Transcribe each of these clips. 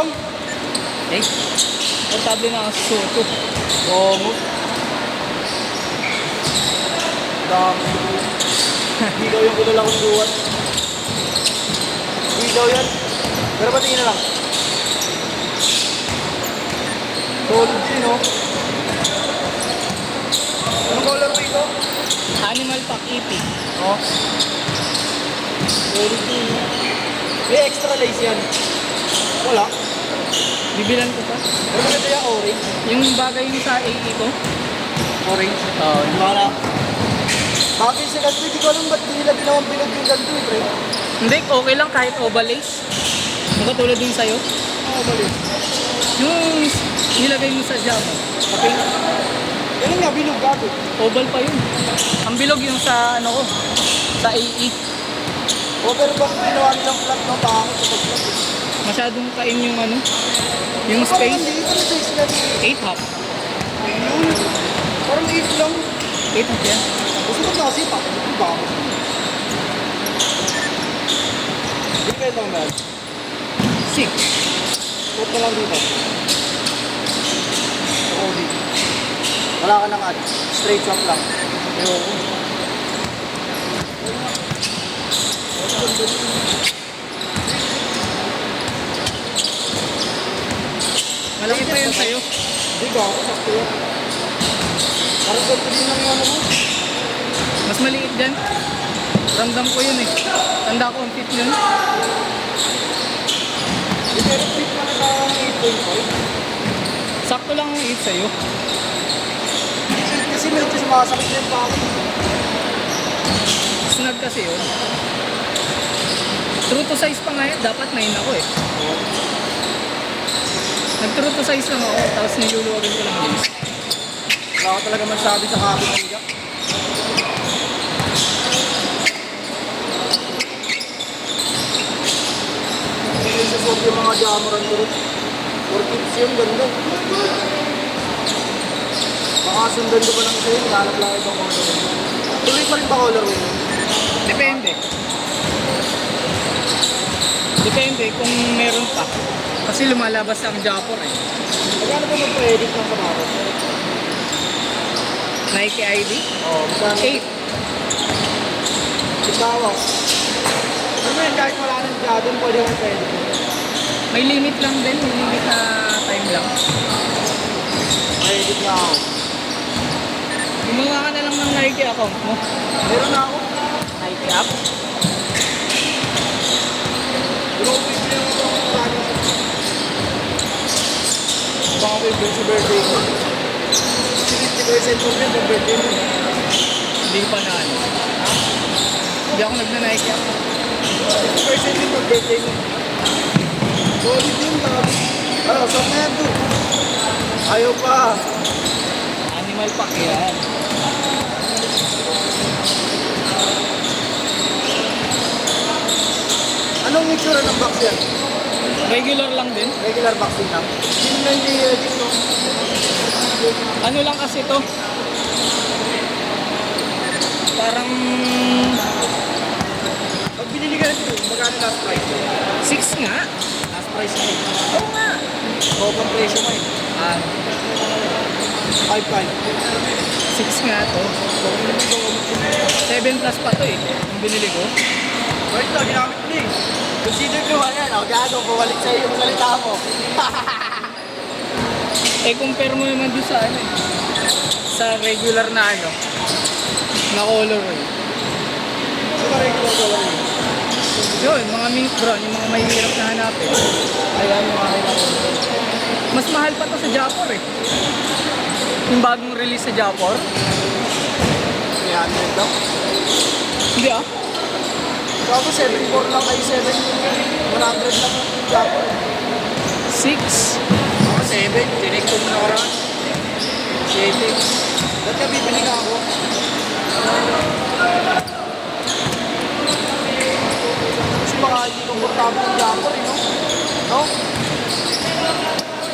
Chong? Eh, portable na ang suto. Oo mo. Dami. Ilaw yung kulala kong duwan. Ilaw yan. Pero patingin na lang. Solid din, no? Anong color ba ito? Animal Pack EP. Oh. Solid din. May extra lace yan. Wala. Bibilan ko pa. Pero maganda yung orange. Yung bagay mo sa AE ko. Orange? Oo. Hindi ko alam. Bakit sa ganito, hindi ko alam ba't di nila ginawang bilog yung ganito eh, pre? Hindi, okay lang kahit oval lace. Yung katulad din sa'yo. Oo, bali. Yung nilagay mo sa jama. Okay? Yan nga, bilog gago. Oval pa yun. Ang bilog yung sa ano ko. Sa AE. O, pero bakit ginawa nilang flat ng pangit sa pag-flat eh? Masyadong kain yung ano. Yung Parang space. maliit ang size na 8 half. yun. Parang 8 lang. 8 half yan. Gusto ko kasi pa. Ito ba ako? Hindi kayo itong bag. 6. Suot na lang dito. Oo, dito. Wala ka nang ad. Straight swap lang. Ayoko. Malaki pa yun sa'yo. Hindi ba ako sakto yan. Parang ganito din lang yung ano mo. Mas maliit dyan. Ramdam ko yun eh. Tanda ko ang fit yun. Di pero fit pa na sa 8.5. Sakto lang ang 8 sa'yo. Kasi medyo sumasakit na yung pangit. Snug kasi yun. True to size pa nga yan. Dapat 9 ako eh. Nag-true to size lang ako. Tapos niluluwagan ko lang din. Wala ka talaga masabi sa kapit ng higa. Hindi sa sob yung mga jamuran ko rin. 4 tips yun, ganda. Baka sundan ko pa lang sa'yo, nahanap lang ibang color. Tuloy pa rin ba color mo? Depende. Depende kung meron pa. Kasi lumalabas ang Japor eh. Magkano ba magpa-edit ng sapatos? Nike ID? Oo, magkano? 8. Itawa. Ano yun, kahit wala nang jadon, pwede mo pwede. May limit lang din. May limit na time lang. Edit na ako. Gumawa ka na lang ng Nike account mo. Meron na ako. Nike app. Pero kung bibili mo ito, baka bibili sa birthday ko. 50% mo rin sa birthday mo. Hindi pa na ano. Hindi ako nagna-Nike app. 50% din pag birthday mo. Solid yun, tabi. Ano, saan na yan doon? Ayaw pa. Animal Pack yan. Anong itsura ng box yan? Regular lang din. Regular box din lang. Hindi na hindi dito. Ano lang kasi to. Parang Pag binili ka nito, magkano last price? 6 nga. Last price na ito. Oo nga. O, pang presyo mo eh. 5.5. 6 nga to. 7 plus pa to eh. Yung binili ko. O ito, ginamit mo eh. Consider ko yan. O, gago, bumalik sa'yo yung salita mo. Eh compare mo naman doon sa ano eh. Sa regular na ano. Na color eh. Ano ba regular ko lang? Yun, mga mink brown, yung mga mahihirap na hanapin. Ayan, yung akin ako. Mas mahal pa to sa Japor eh. Yung bagong release sa Japor. 300 daw. Hindi ah. Gago, 7.4 lang kayo, 7. 100 lang yung Japon. 6. Ako, 7. Tinig ko muna oras. 7. Ba't ka bibili ka ako? Kasi baka hindi komportable yung Japon, eh, no? No?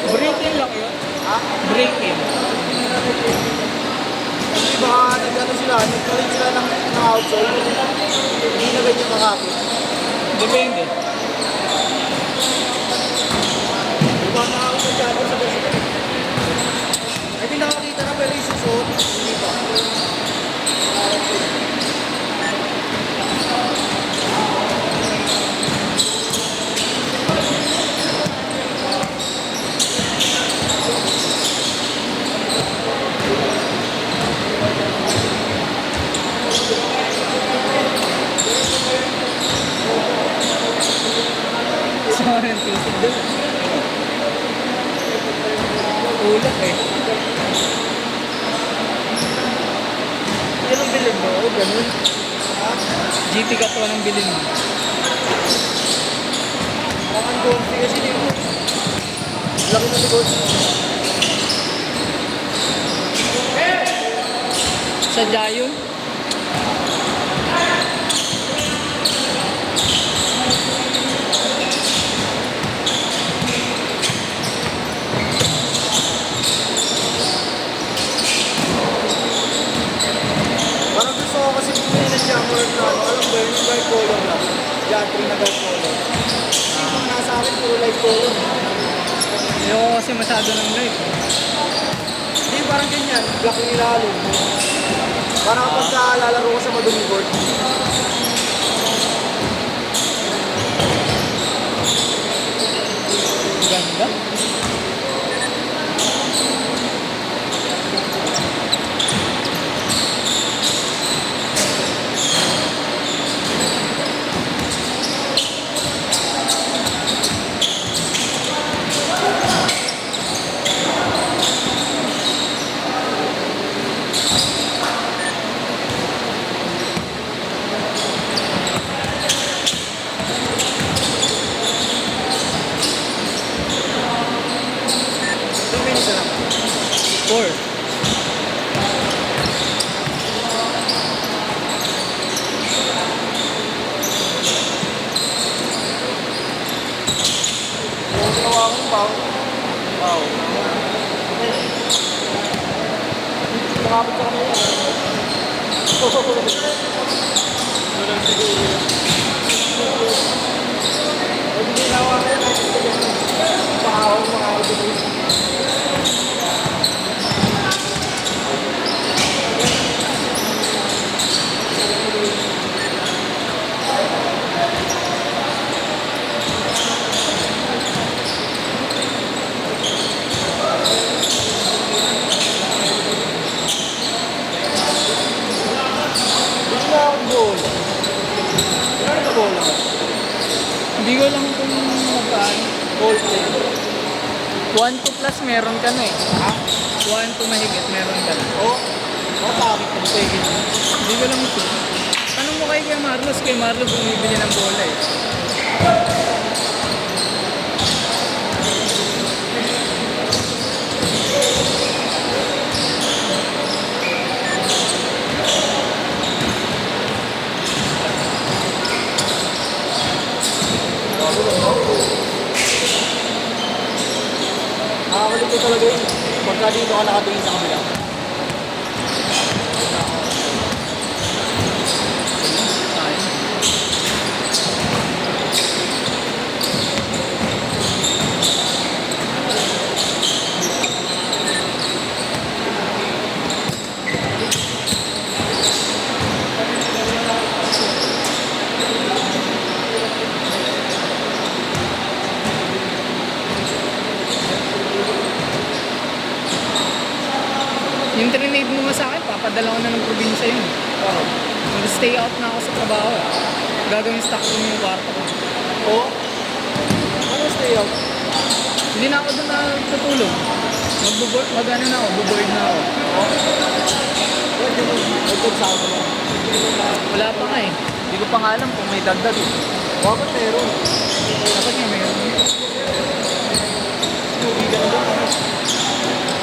Break-in lang yun. Ha? Break-in. Kasi baka nag-ano sila, nagkalit sila ng outsole. Hindi na ganyan makapit. Depende. Nagulat eh. Yan ang bilhin mo. O, ganun. GT Cat 1 ang bilhin mo. Parang ang Golfi kasi dito. Laki na ni Golfi. Sadya yun. Parang gusto ko kasi bumili ng jammer na ano. Alam ba yun? Yung bright color lang. Yatri na bright color. Yung nasa akin, puro light color. Ayoko kasi masyado ng light. Hindi, parang ganyan. Black yung ilalim. Parang kapag lalaro ko sa maduming board. Ganda. Two minutes na lang. 4. Yung ginawa ko yung pao. Pao. Nakapit sa kanila. Walang siguro. Ay, hindi ginawa ko yan. Pakaw, pakaw. Hindi na akong goal. Ano na bola? Hindi ko lang kung magkaan. Goal play. 1-2 plus meron ka na eh. Ha? 1-2 mahigit meron ka na. Oo. Mga takip ko. Sige. Hindi ko lang ito. Tanong mo kay Marlos. Kay Marlos bumibili ng bola eh. Nakakalito talaga yun. Pagka dito ka nakatingin sa kabila. Sayang. Yung trinade mo nga sa akin, papadala ko na ng probinsya yun. Oo. Mag-stay out na ako sa trabaho. Gagawin stock room yung kwarto ko. Oo. Ano stay out? Hindi na ako doon natutulog. Mag-ano na ako, buboard na ako. Pwede mo. Nagpagsama mo. Wala pa nga eh. Hindi ko pa nga alam kung may dagdag eh. Bakit meron? Dapat nga meron. Tugi ka na doon.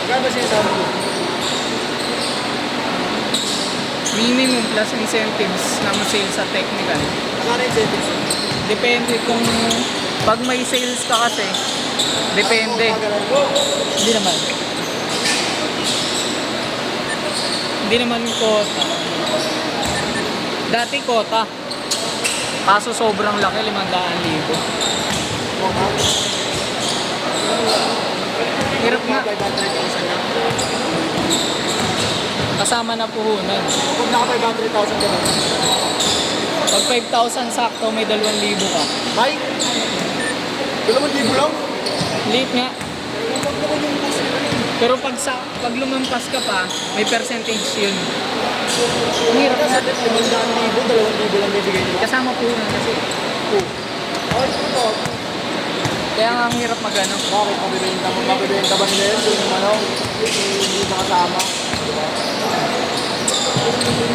Kaya ba sinasabi ko? Minimum plus incentives ng sales sa technical. Ano na incentives? Depende kung pag may sales ka kasi. Depende. Hindi naman. Hindi naman quota. Dati quota. Kaso sobrang laki, 500,000. Hirap nga. 500,000 na. Kasama na puhunan. Kung naka 500,000 ka na. Pag 5,000 sakto, may 2,000 ka. Ay! 2,000 lang? Late nga. Pero pag lumampas ka pa, may percentage yun. Ang hirap Kasi nga. 500,000, 2,000 lang bibigay nila. Kasama puhunan kasi. Ay, ito. Kaya nga ang hirap magano. Bakit mabibenta ba nila yun? Yung ano, hindi nakasama. Diba?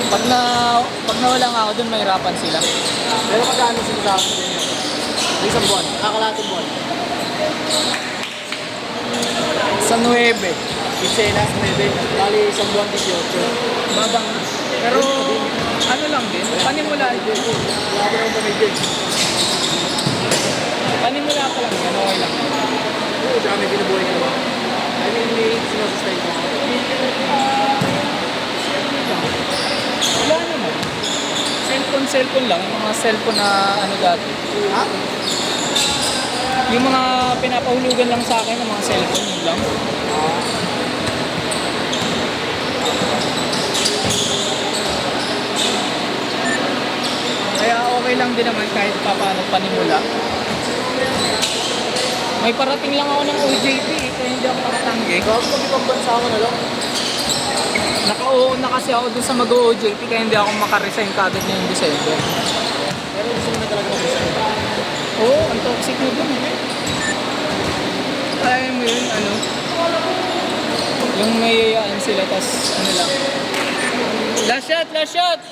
Pag nawala nga ako dun, mahirapan sila. Pero magkano sinasabi sa inyo? Isang buwan, kakalating buwan. Sa 9. Iksenas, 9. Bali, isang buwan, 18. Babang. Pero ano lang din, panimula. Wala ko nang pamigil. Panimula pa lang yan, okay lang. Oo, tsaka may binubuhay ka naman. I mean, may sinasustay ko. Wala naman. Cellphone lang. Yung mga cellphone na ano dati. Ha? Yung mga pinapahulugan lang sa akin ng mga cellphone, yun lang. Kaya okay lang din naman kahit paano panimula. May parating lang ako ng OJT eh, kaya hindi ako nakatanggi. Bago mag-ibang bansa ako na lang. Naka-oo na kasi ako dun sa mag-OJT kaya hindi ako makaresign kagad ngayong December. Pero gusto mo na talaga mag-resign. Oo, ang toxic na dun eh. Alam mo yun, ano? Yung may yayaan sila, tas ano lang. Last shot! Last shot!